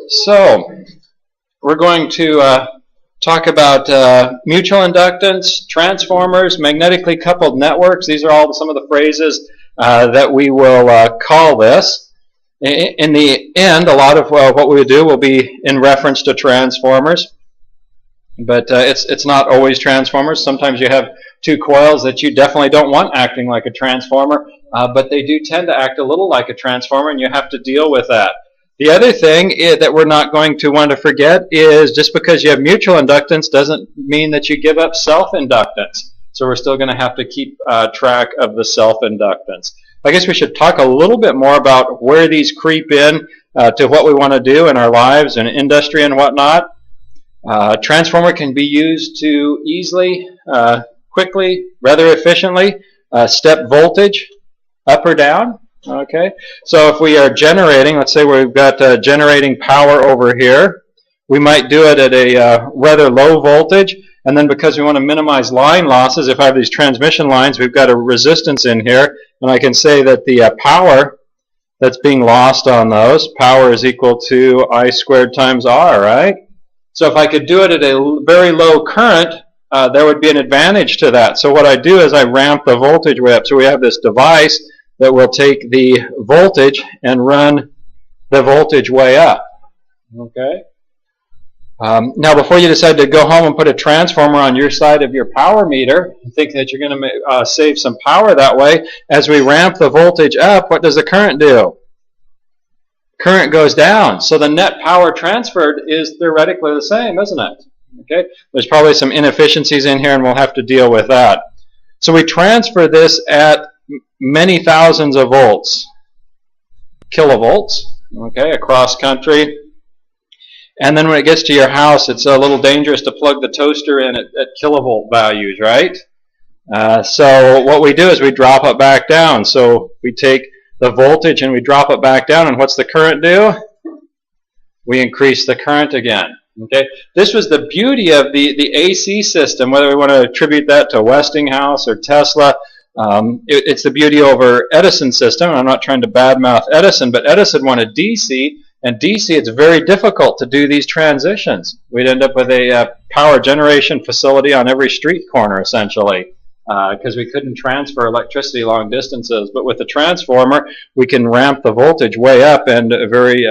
So, we're going to talk about mutual inductance, transformers, magnetically coupled networks. These are all some of the phrases that we will call this. In the end, a lot of what we do will be in reference to transformers, but it's not always transformers. Sometimes you have two coils that you definitely don't want acting like a transformer, but they do tend to act a little like a transformer, and you have to deal with that. The other thing that we're not going to want to forget is just because you have mutual inductance doesn't mean that you give up self-inductance. So we're still going to have to keep track of the self-inductance. I guess we should talk a little bit more about where these creep in to what we want to do in our lives and industry and whatnot. Transformer can be used to easily, quickly, rather efficiently step voltage up or down. Okay, so if we are generating, let's say we've got generating power over here, we might do it at a rather low voltage, and then because we want to minimize line losses, if I have these transmission lines, we've got a resistance in here, and I can say that the power that's being lost on those, power is equal to I squared times R, right? So if I could do it at a very low current, there would be an advantage to that. So what I do is I ramp the voltage way up. So we have this device that will take the voltage and run the voltage way up. Okay. Now, before you decide to go home and put a transformer on your side of your power meter and think that you're going to save some power that way, as we ramp the voltage up, what does the current do? Current goes down. So the net power transferred is theoretically the same, isn't it? Okay. There's probably some inefficiencies in here, and we'll have to deal with that. So we transfer this at many thousands of volts, kilovolts, okay, across country. And then when it gets to your house, it's a little dangerous to plug the toaster in at kilovolt values, right? So what we do is we drop it back down. So we take the voltage and we drop it back down, and what's the current do? We increase the current again. Okay, this was the beauty of the AC system, whether we want to attribute that to Westinghouse or Tesla. It's the beauty over Edison's system. I'm not trying to badmouth Edison, but Edison wanted DC, and DC, it's very difficult to do these transitions. We'd end up with a power generation facility on every street corner, essentially, because we couldn't transfer electricity long distances. But with the transformer, we can ramp the voltage way up and very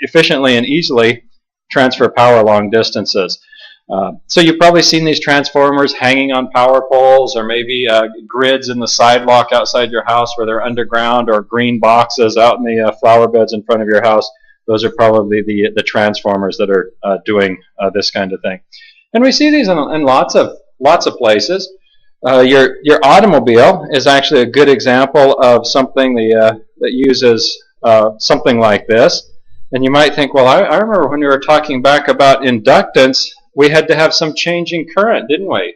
efficiently and easily transfer power long distances. So you've probably seen these transformers hanging on power poles, or maybe grids in the sidewalk outside your house where they're underground, or green boxes out in the flower beds in front of your house. Those are probably the transformers that are doing this kind of thing. And we see these in lots of places. Your automobile is actually a good example of something that uses something like this. And you might think, well, I remember when we were talking back about inductance, we had to have some changing current, didn't we?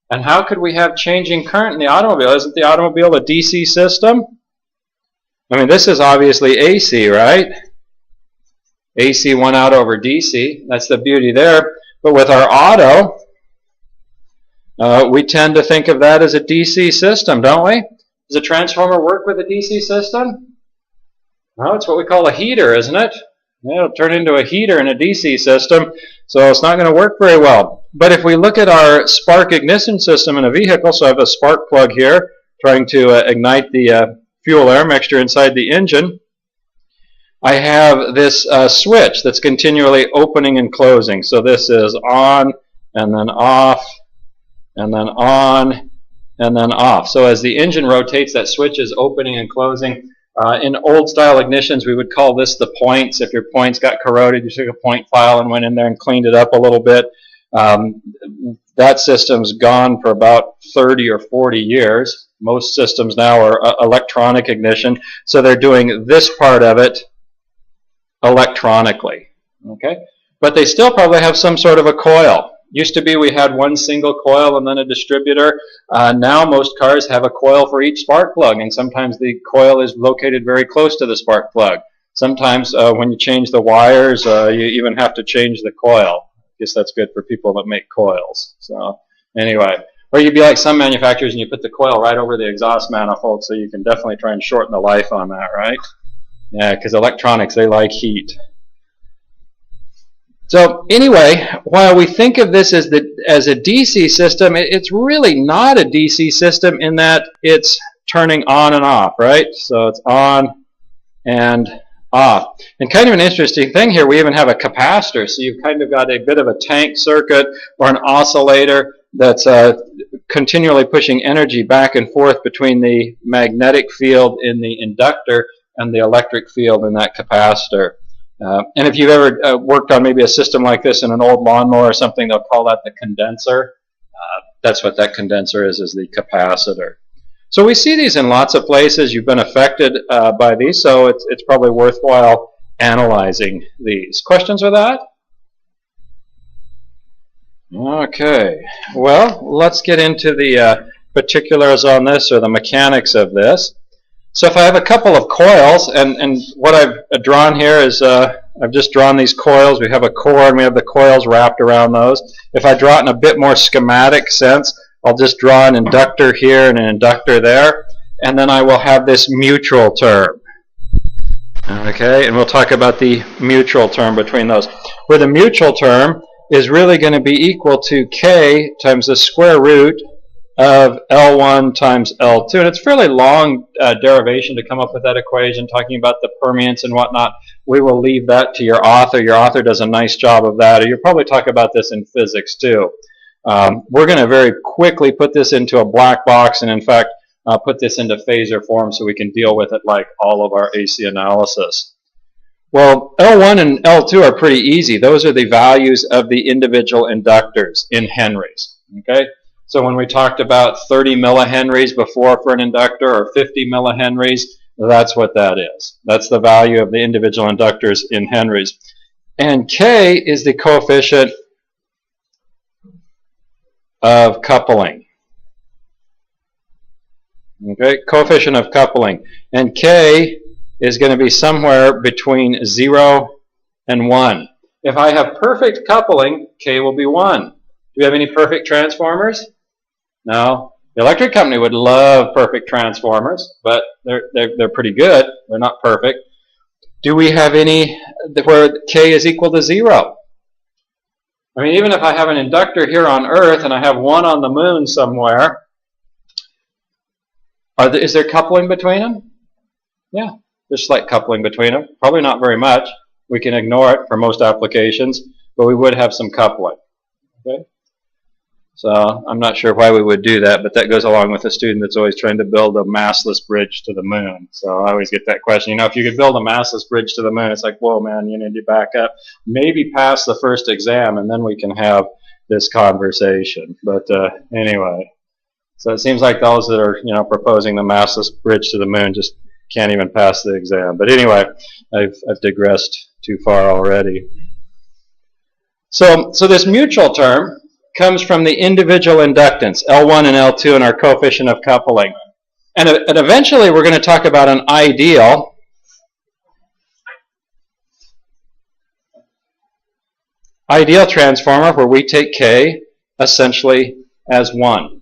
And how could we have changing current in the automobile? Isn't the automobile a DC system? I mean, this is obviously AC, right? AC 1 out over DC. That's the beauty there. But with our auto, we tend to think of that as a DC system, don't we? Does a transformer work with a DC system? No, it's what we call a heater, isn't it? It'll turn into a heater in a DC system, so it's not going to work very well. But if we look at our spark ignition system in a vehicle, so I have a spark plug here trying to ignite the fuel-air mixture inside the engine, I have this switch that's continually opening and closing. So this is on, and then off, and then on, and then off. So as the engine rotates, that switch is opening and closing. In old-style ignitions, we would call this the points. If your points got corroded, you took a point file and went in there and cleaned it up a little bit. That system's gone for about 30 or 40 years. Most systems now are electronic ignition, so they're doing this part of it electronically. Okay, but they still probably have some sort of a coil. Used to be we had one single coil and then a distributor. Now most cars have a coil for each spark plug, and sometimes the coil is located very close to the spark plug. Sometimes when you change the wires, you even have to change the coil. I guess that's good for people that make coils. So anyway, or you'd be like some manufacturers and you put the coil right over the exhaust manifold, so you can definitely try and shorten the life on that, right? Yeah, because electronics, they like heat. So anyway, while we think of this as a DC system, it's really not a DC system in that it's turning on and off, right? So it's on and off. And kind of an interesting thing here, we even have a capacitor. So you've kind of got a bit of a tank circuit or an oscillator that's continually pushing energy back and forth between the magnetic field in the inductor and the electric field in that capacitor. And if you've ever worked on maybe a system like this in an old lawnmower or something, they'll call that the condenser. That's what that condenser is the capacitor. So we see these in lots of places. You've been affected by these, so it's probably worthwhile analyzing these. Questions with that? Okay. Well, let's get into the particulars on this, or the mechanics of this. So if I have a couple of coils, and what I've drawn here is I've just drawn these coils. We have a core and we have the coils wrapped around those. If I draw it in a bit more schematic sense, I'll just draw an inductor here and an inductor there, and then I will have this mutual term. Okay, and we'll talk about the mutual term between those, where the mutual term is really going to be equal to K times the square root of L1 times L2. And it's a fairly long derivation to come up with that equation, talking about the permeance and whatnot. We will leave that to your author. Your author does a nice job of that. Or you'll probably talk about this in physics too. We're going to very quickly put this into a black box, and in fact put this into phasor form so we can deal with it like all of our AC analysis. Well, L1 and L2 are pretty easy. Those are the values of the individual inductors in henries. Okay? So when we talked about 30 millihenries before for an inductor, or 50 millihenries, that's what that is. That's the value of the individual inductors in henries. And K is the coefficient of coupling. Okay, coefficient of coupling. And K is going to be somewhere between 0 and 1. If I have perfect coupling, K will be 1. Do we have any perfect transformers? No. The electric company would love perfect transformers, but they're pretty good. They're not perfect. Do we have any where K is equal to 0? I mean, even if I have an inductor here on Earth and I have one on the moon somewhere, is there coupling between them? Yeah, there's slight coupling between them. Probably not very much. We can ignore it for most applications, but we would have some coupling. Okay? So I'm not sure why we would do that, but that goes along with a student that's always trying to build a massless bridge to the moon. So I always get that question. You know, if you could build a massless bridge to the moon, it's like, whoa, man, you need to back up. Maybe pass the first exam, and then we can have this conversation. But anyway, so it seems like those that are, you know, proposing the massless bridge to the moon just can't even pass the exam. But anyway, I've digressed too far already. So this mutual term comes from the individual inductance, L1 and L2, and our coefficient of coupling. And eventually we're going to talk about an ideal. Ideal transformer where we take K essentially as 1.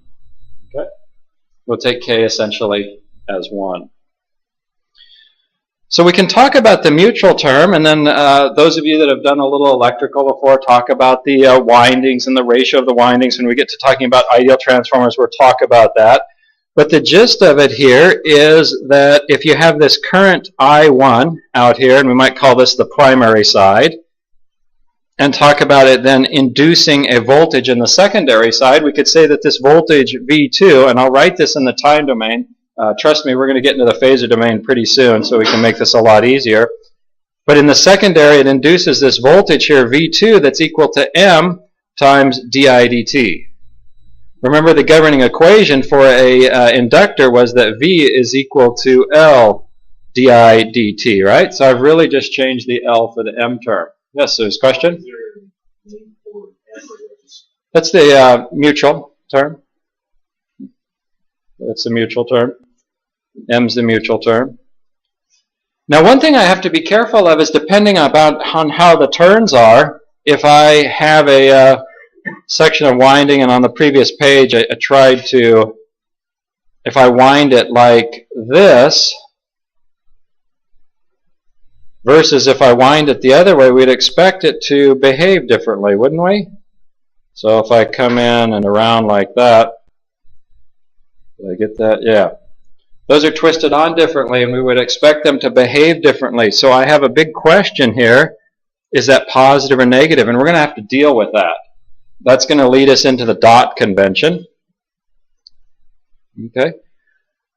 Okay? We'll take K essentially as 1. So we can talk about the mutual term, and then those of you that have done a little electrical before talk about the windings and the ratio of the windings. When we get to talking about ideal transformers, we'll talk about that. But the gist of it here is that if you have this current I1 out here, and we might call this the primary side, and talk about it then inducing a voltage in the secondary side, we could say that this voltage V2, and I'll write this in the time domain. Trust me, we're going to get into the phasor domain pretty soon, so we can make this a lot easier. But in the secondary, it induces this voltage here, V2, that's equal to M times di dt. Remember, the governing equation for a inductor was that V is equal to L di dt, right? So I've really just changed the L for the M term. Yes, so his question? That's the mutual term. That's the mutual term. M's the mutual term. Now, one thing I have to be careful of is depending on how the turns are. If I have a section of winding, and on the previous page I tried to, if I wind it like this, Versus if I wind it the other way, we'd expect it to behave differently, wouldn't we? So if I come in and around like that, did I get that? Yeah. Those are twisted on differently, and we would expect them to behave differently. So I have a big question here. Is that positive or negative? And we're going to have to deal with that. That's going to lead us into the dot convention. Okay.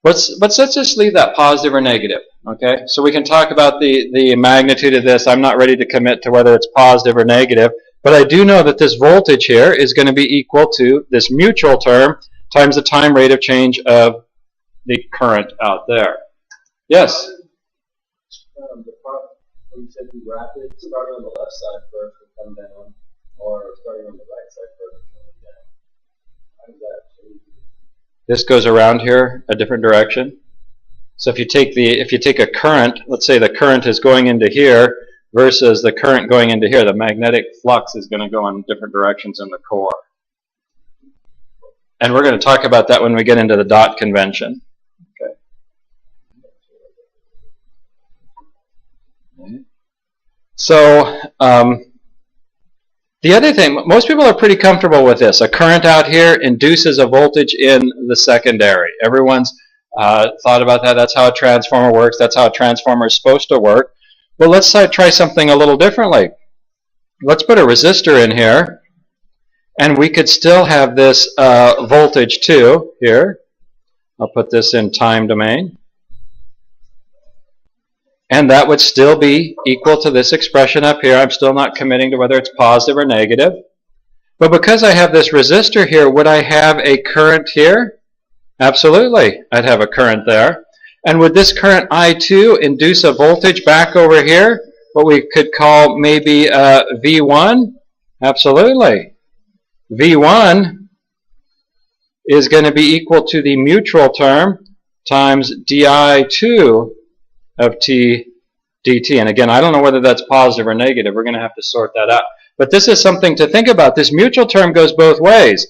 Let's just leave that positive or negative. Okay. So we can talk about the magnitude of this. I'm not ready to commit to whether it's positive or negative, but I do know that this voltage here is going to be equal to this mutual term times the time rate of change of the current out there. Yes? The part when you said you wrap it, starting on the left side first and come down, or starting on the right side first and coming down. How does that change? This goes around here a different direction. So if you take a current, let's say the current is going into here versus the current going into here, the magnetic flux is going to go in different directions in the core. And we're going to talk about that when we get into the dot convention. Okay. So the other thing, most people are pretty comfortable with this. A current out here induces a voltage in the secondary. Everyone's thought about that. That's how a transformer works. That's how a transformer is supposed to work. Well, let's try something a little differently. Let's put a resistor in here, and we could still have this voltage too here. I'll put this in time domain. And that would still be equal to this expression up here. I'm still not committing to whether it's positive or negative. But because I have this resistor here, would I have a current here? Absolutely. I'd have a current there. And would this current I2 induce a voltage back over here, what we could call maybe V1? Absolutely. V1 is going to be equal to the mutual term times di2 of t dt. And again, I don't know whether that's positive or negative. We're going to have to sort that out. But this is something to think about. This mutual term goes both ways.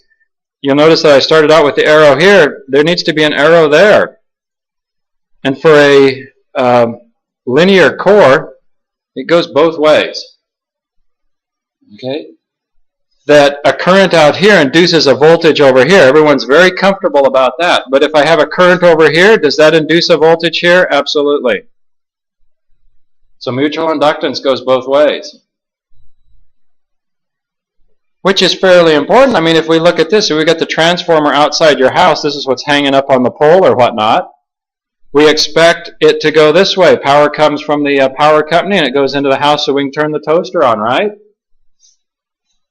You'll notice that I started out with the arrow here. There needs to be an arrow there. And for a linear core, it goes both ways. Okay? That a current out here induces a voltage over here. Everyone's very comfortable about that. But if I have a current over here, does that induce a voltage here? Absolutely. So mutual inductance goes both ways. Which is fairly important. I mean, if we look at this, if we got the transformer outside your house, this is what's hanging up on the pole or whatnot. We expect it to go this way. Power comes from the power company and it goes into the house so we can turn the toaster on, right?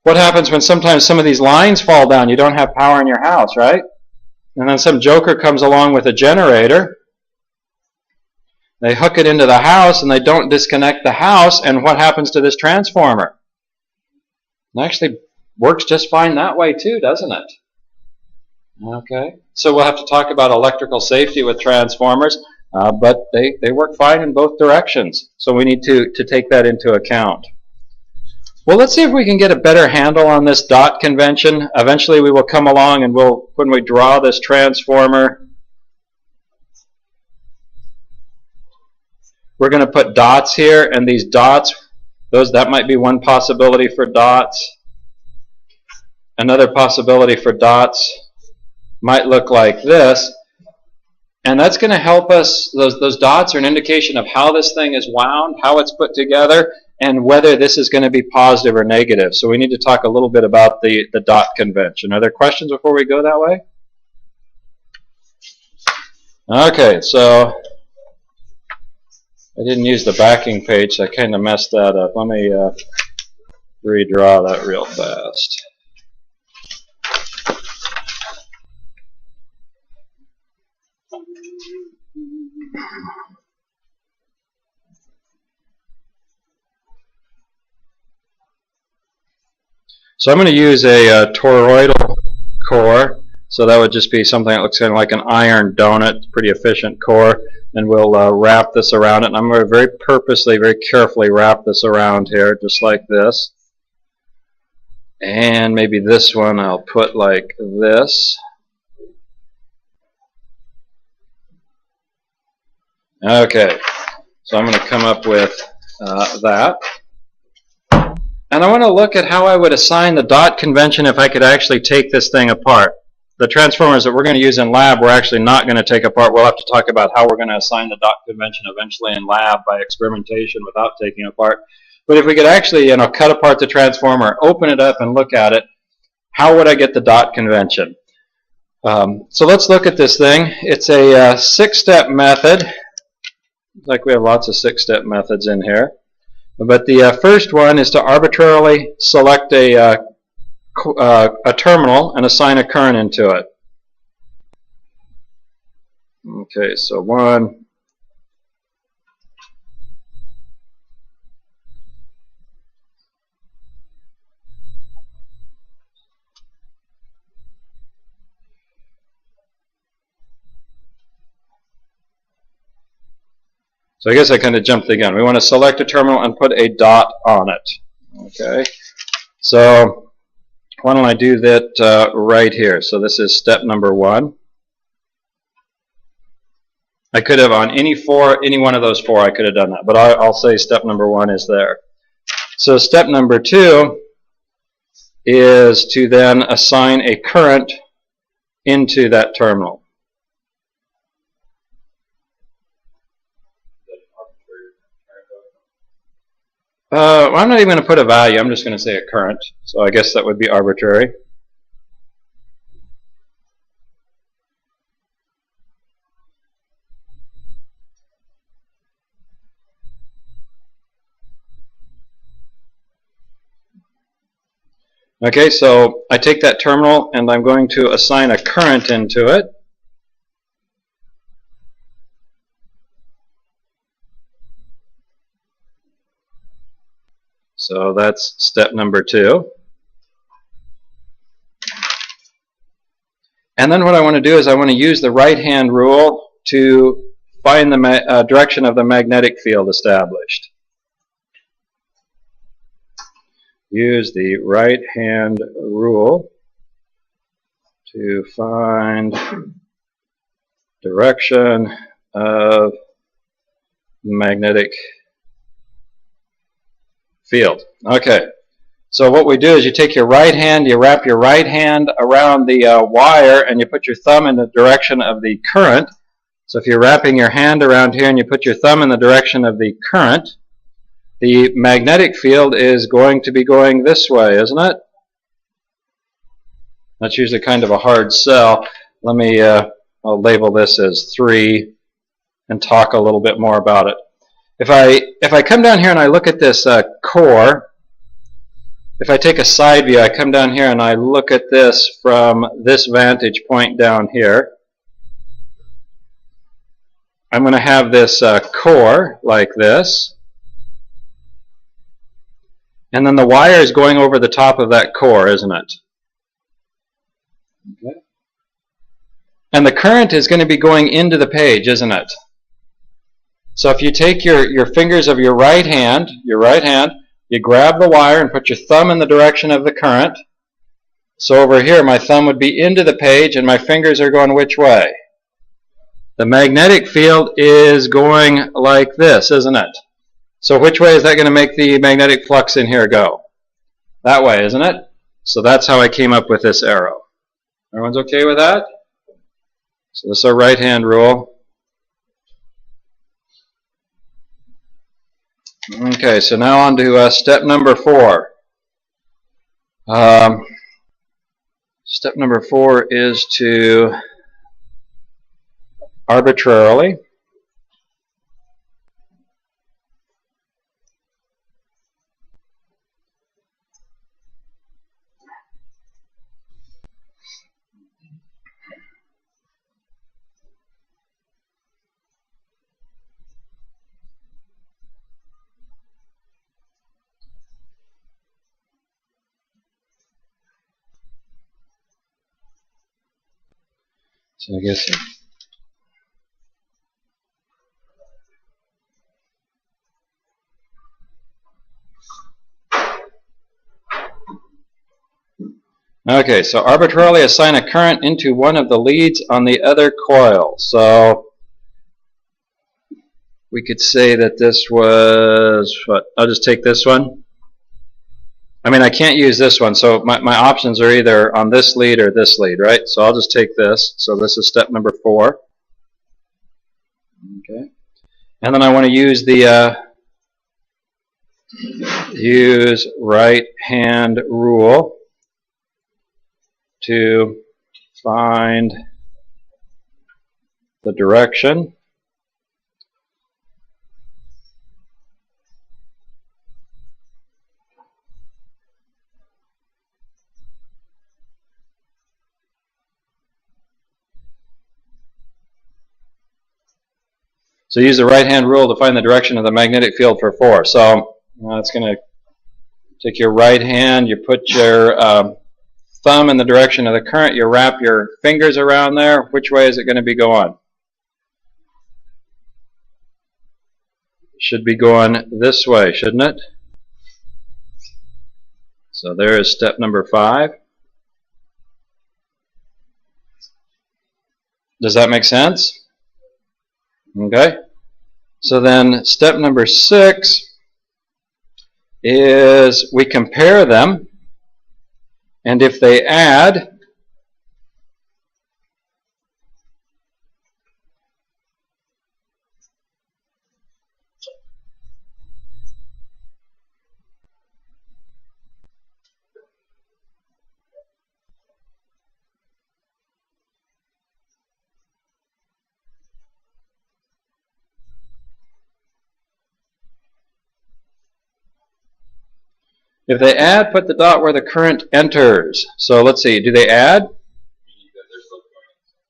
What happens when sometimes some of these lines fall down? You don't have power in your house, right? And then some joker comes along with a generator. They hook it into the house and they don't disconnect the house, and what happens to this transformer? It actually works just fine that way too, doesn't it? Okay, so we'll have to talk about electrical safety with transformers, but they work fine in both directions, so we need to take that into account. Well, let's see if we can get a better handle on this dot convention. Eventually we will come along and when we draw this transformer, we're going to put dots here, and these dots, that might be one possibility for dots. Another possibility for dots might look like this. And that's going to help us, those dots are an indication of how this thing is wound, how it's put together, and whether this is going to be positive or negative. So we need to talk a little bit about the dot convention. Are there questions before we go that way? Okay, so I didn't use the backing page, so I kind of messed that up. Let me redraw that real fast. So I'm going to use a toroidal core. So that would just be something that looks kind of like an iron donut, pretty efficient core. And we'll wrap this around it. And I'm going to very purposely, very carefully wrap this around here, just like this. And maybe this one I'll put like this. Okay, so I'm going to come up with that. And I want to look at how I would assign the dot convention if I could actually take this thing apart. The transformers that we're going to use in lab, we're actually not going to take apart. We'll have to talk about how we're going to assign the dot convention eventually in lab by experimentation without taking it apart. But if we could actually, cut apart the transformer, open it up and look at it, how would I get the dot convention? So let's look at this thing. It's a 6-step method. Like we have lots of 6-step methods in here. But the first one is to arbitrarily select a terminal and assign a current into it. Okay, so 1. So I guess I kind of jumped again. We want to select a terminal and put a dot on it. Okay, so why don't I do that right here? So this is step number 1. I could have on any one of those 4, I could have done that, but I'll say step number 1 is there. So step number 2 is to then assign a current into that terminal. Well, I'm not even going to put a value. I'm just going to say a current. So I guess that would be arbitrary. Okay, so I take that terminal and I'm going to assign a current into it. So that's step number 2. And then what I want to do is I want to use the right-hand rule to find the direction of the magnetic field established. Use the right-hand rule to find direction of magnetic field. Okay, so what we do is you take your right hand, you wrap your right hand around the wire, and you put your thumb in the direction of the current. So if you're wrapping your hand around here and you put your thumb in the direction of the current, the magnetic field is going to be going this way, isn't it? That's usually kind of a hard sell. Let me, I'll label this as 3 and talk a little bit more about it. If I come down here and I look at this core, if I take a side view, I come down here and I look at this from this vantage point down here. I'm going to have this core like this. And then the wire is going over the top of that core, isn't it? Okay. And the current is going to be going into the page, isn't it? So if you take your fingers of your right hand, you grab the wire and put your thumb in the direction of the current. So over here, my thumb would be into the page and my fingers are going which way? The magnetic field is going like this, isn't it? So which way is that going to make the magnetic flux in here go? That way, isn't it? So that's how I came up with this arrow. Everyone's okay with that? So this is our right-hand rule. Okay, so now on to step number 4. Step number 4 is to arbitrarily so I guess okay, so arbitrarily assign a current into one of the leads on the other coil. So we could say that this was, what, I'll just take this one. I mean, I can't use this one, so my options are either on this lead or this lead, right? So I'll just take this. So this is step number 4. Okay. And then I want to use the use right hand rule to find the direction. So use the right-hand rule to find the direction of the magnetic field for 4. So it's going to take your right hand, you put your thumb in the direction of the current, you wrap your fingers around there. Which way is it going to be going? It should be going this way, shouldn't it? So there is step number 5. Does that make sense? Okay. So then step number 6 is we compare them, and if they add, put the dot where the current enters. So let's see, do they add?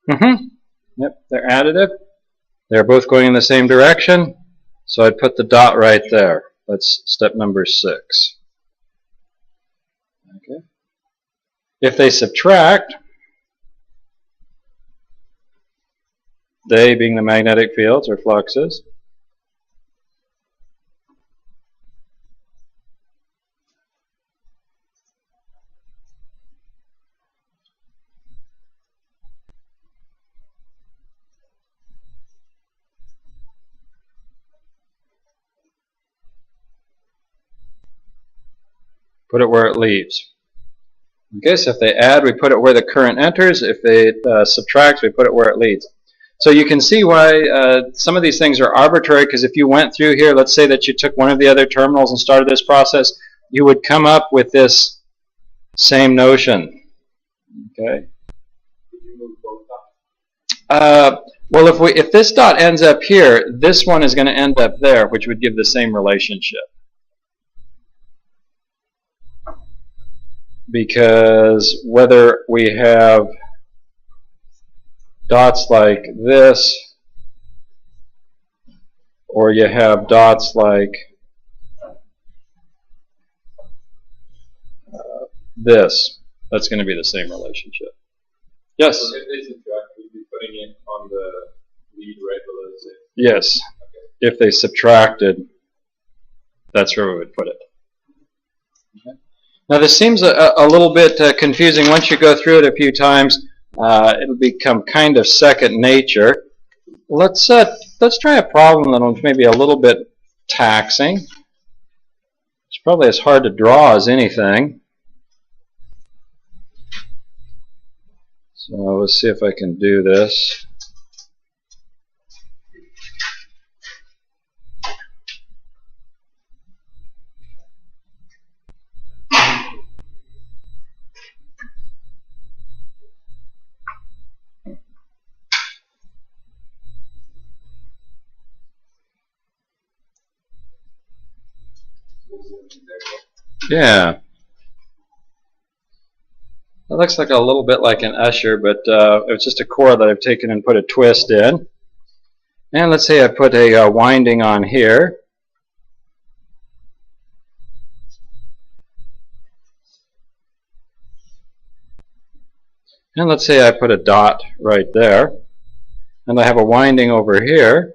Yep, they're additive. They're both going in the same direction. So I'd put the dot right there. That's step number 6. Okay. If they subtract, they being the magnetic fields or fluxes, put it where it leaves. Okay, so if they add, we put it where the current enters. If they subtract, we put it where it leads. So you can see why some of these things are arbitrary, because if you went through here, let's say that you took one of the other terminals and started this process, you would come up with this same notion. Okay. Well, if this dot ends up here, this one is going to end up there, which would give the same relationship. Because whether we have dots like this, or you have dots like this, that's going to be the same relationship. Yes? So if they subtract, we'd be putting it on the lead right below the 6. Yes. Okay. If they subtracted, that's where we would put it. Okay. Now this seems a little bit confusing. Once you go through it a few times, it'll become kind of second nature. Let's try a problem that maybe a little bit taxing. It's probably as hard to draw as anything. So let's see if I can do this. Yeah. It looks like a little bit like an usher, but it's just a core that I've taken and put a twist in. And let's say I put a winding on here. And let's say I put a dot right there. And I have a winding over here.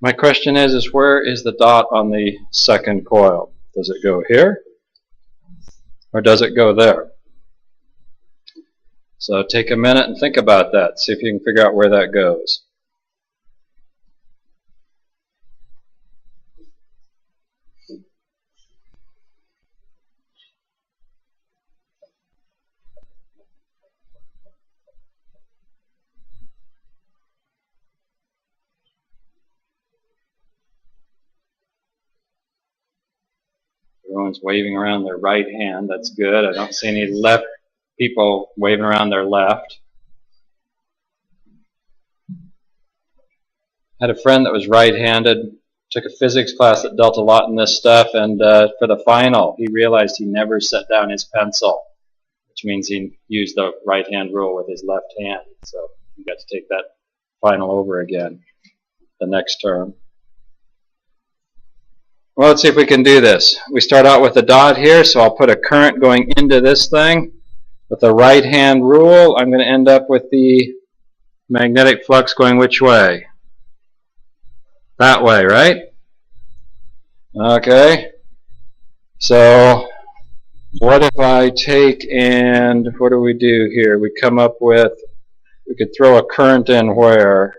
My question is where is the dot on the second coil? Does it go here? Or does it go there? So take a minute and think about that. See if you can figure out where that goes. Everyone's waving around their right hand. That's good. I don't see any left people waving around their left. I had a friend that was right-handed, took a physics class that dealt a lot in this stuff, and for the final, he realized he never set down his pencil, which means he used the right-hand rule with his left hand. So he got to take that final over again the next term. Well, let's see if we can do this. We start out with a dot here, so I'll put a current going into this thing. With the right-hand rule, I'm going to end up with the magnetic flux going which way? That way, right? Okay. So what if I take and what do we do here? We come up with, we could throw a current in where?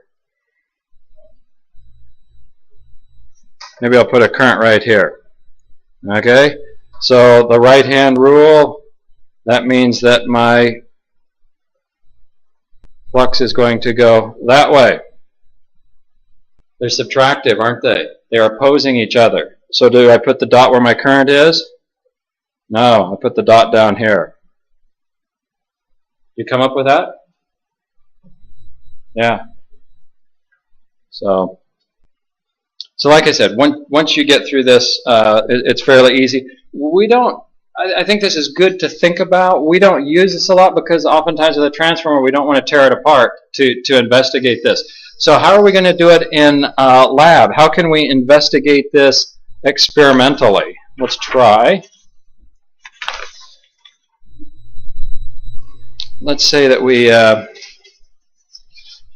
Maybe I'll put a current right here. Okay? So the right-hand rule, that means that my flux is going to go that way. They're subtractive, aren't they? They're opposing each other. So do I put the dot where my current is? No, I put the dot down here. You come up with that? Yeah. So like I said, once you get through this, it's fairly easy. We don't, I think this is good to think about. We don't use this a lot because oftentimes with a transformer, we don't want to tear it apart to investigate this. So how are we going to do it in lab? How can we investigate this experimentally? Let's try. Let's say that we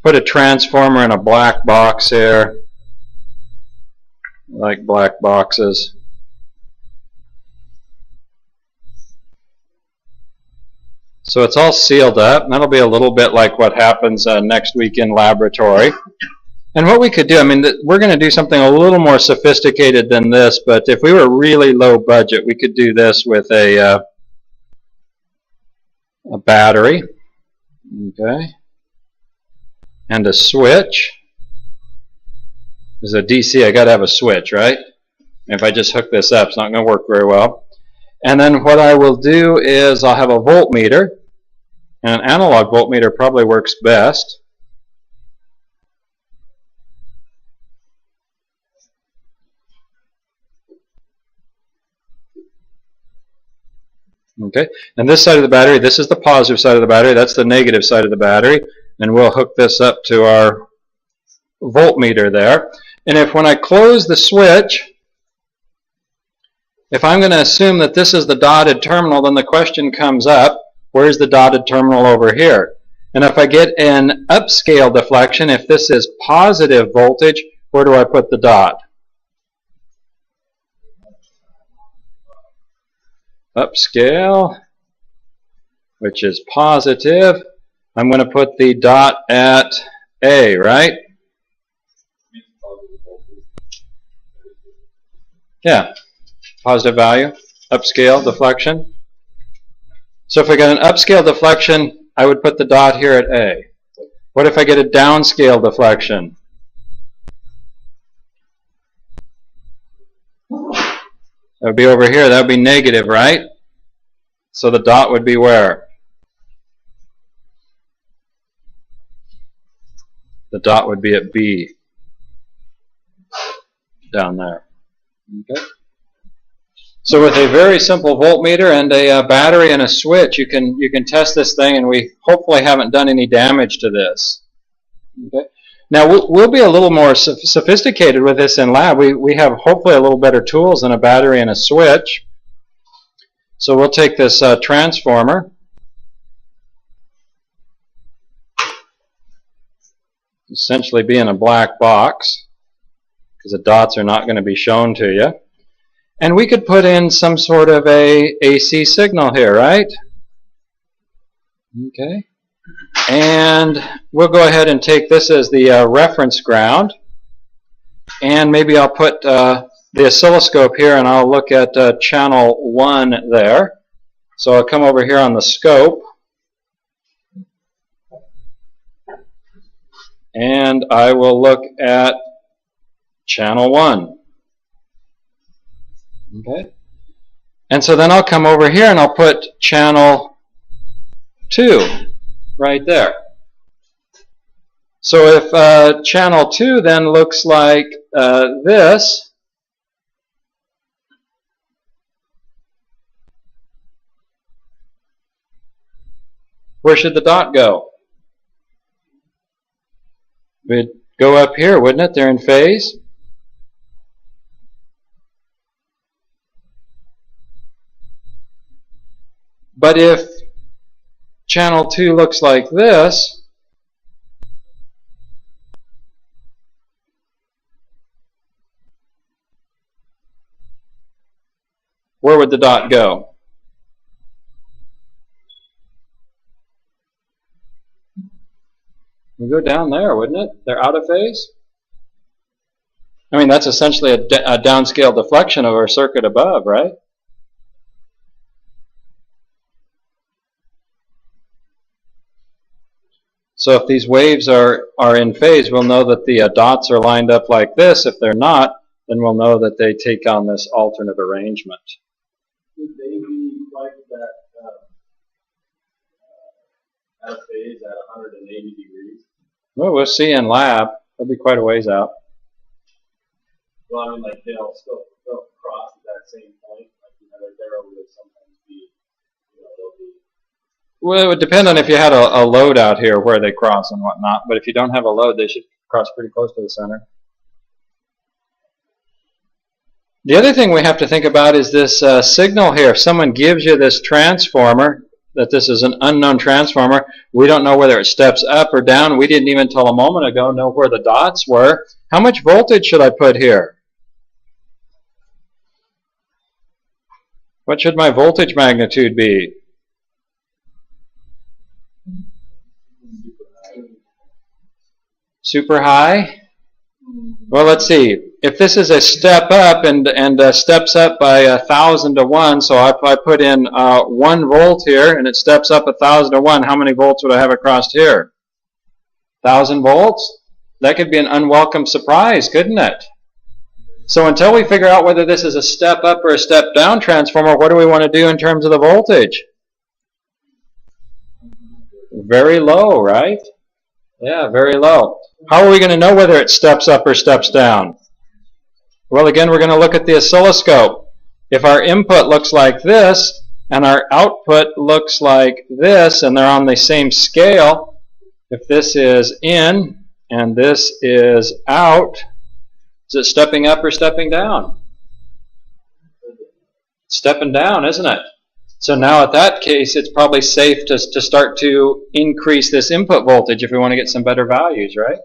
put a transformer in a black box here. I like black boxes. So it's all sealed up, and that'll be a little bit like what happens next week in laboratory. And what we could do, I mean, we're going to do something a little more sophisticated than this, but if we were really low budget, we could do this with a battery, okay, and a switch. This is a DC, I got to have a switch, right? If I just hook this up, it's not going to work very well. And then what I will do is I'll have a voltmeter, and an analog voltmeter probably works best. Okay, and this side of the battery, this is the positive side of the battery, that's the negative side of the battery, and we'll hook this up to our voltmeter there. And if when I close the switch, if I'm going to assume that this is the dotted terminal, then the question comes up, where's the dotted terminal over here? And if I get an upscale deflection, if this is positive voltage, where do I put the dot? Upscale, which is positive. I'm going to put the dot at A, right? Yeah. Positive value, upscale, deflection. So if I get an upscale deflection, I would put the dot here at A. What if I get a downscale deflection? That would be over here. That would be negative, right? So the dot would be where? The dot would be at B, down there. Okay. So with a very simple voltmeter and a battery and a switch, you can test this thing, and we hopefully haven't done any damage to this. Okay. Now we'll be a little more sophisticated with this in lab. We have hopefully a little better tools than a battery and a switch. So we'll take this transformer, essentially be in a black box because the dots are not going to be shown to you. And we could put in some sort of a AC signal here, right? Okay. And we'll go ahead and take this as the reference ground. And maybe I'll put the oscilloscope here and I'll look at channel 1 there. So I'll come over here on the scope. And I will look at channel 1. Okay. And so then I'll come over here and I'll put channel 2 right there. So if channel 2 then looks like this, where should the dot go? It would go up here, wouldn't it? They're in phase. But if channel 2 looks like this, where would the dot go? It would go down there, wouldn't it? They're out of phase. I mean, that's essentially a downscale deflection of our circuit above, right? So if these waves are in phase, we'll know that the dots are lined up like this. If they're not, then we'll know that they take on this alternate arrangement. Would they be like that out of phase at 180 degrees? Well, we'll see in lab. They'll be quite a ways out. Well, I mean, like they'll cross at that same point. Like, you know, like there will sometimes be, you know, they'll be. Well, it would depend on if you had a load out here where they cross and whatnot. But if you don't have a load, they should cross pretty close to the center. The other thing we have to think about is this signal here. If someone gives you this transformer, that this is an unknown transformer, we don't know whether it steps up or down. We didn't even till a moment ago know where the dots were. How much voltage should I put here? What should my voltage magnitude be? Super high? Well, let's see. If this is a step up and steps up by 1,000 to 1, so if I put in 1 volt here and it steps up 1,000 to 1, how many volts would I have across here? 1,000 volts? That could be an unwelcome surprise, couldn't it? So until we figure out whether this is a step up or a step down transformer, what do we want to do in terms of the voltage? Very low, right? Yeah, very low. How are we going to know whether it steps up or steps down? Well, again, we're going to look at the oscilloscope. If our input looks like this and our output looks like this and they're on the same scale, if this is in and this is out, is it stepping up or stepping down? Stepping down, isn't it? So now at that case, it's probably safe to start to increase this input voltage if we want to get some better values, right?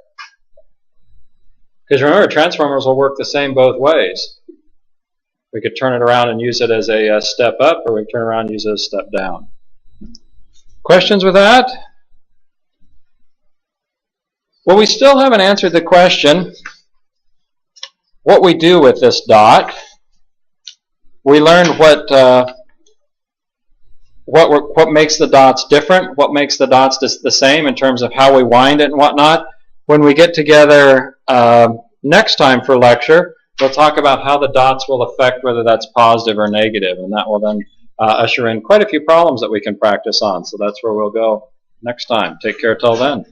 Because remember, transformers will work the same both ways. We could turn it around and use it as a step up, or we could turn around and use it as a step down. Questions with that? Well, we still haven't answered the question what we do with this dot. We learned what makes the dots different, what makes the dots the same in terms of how we wind it and whatnot. When we get together next time for lecture, we'll talk about how the dots will affect whether that's positive or negative, and that will then usher in quite a few problems that we can practice on. So that's where we'll go next time. Take care till then.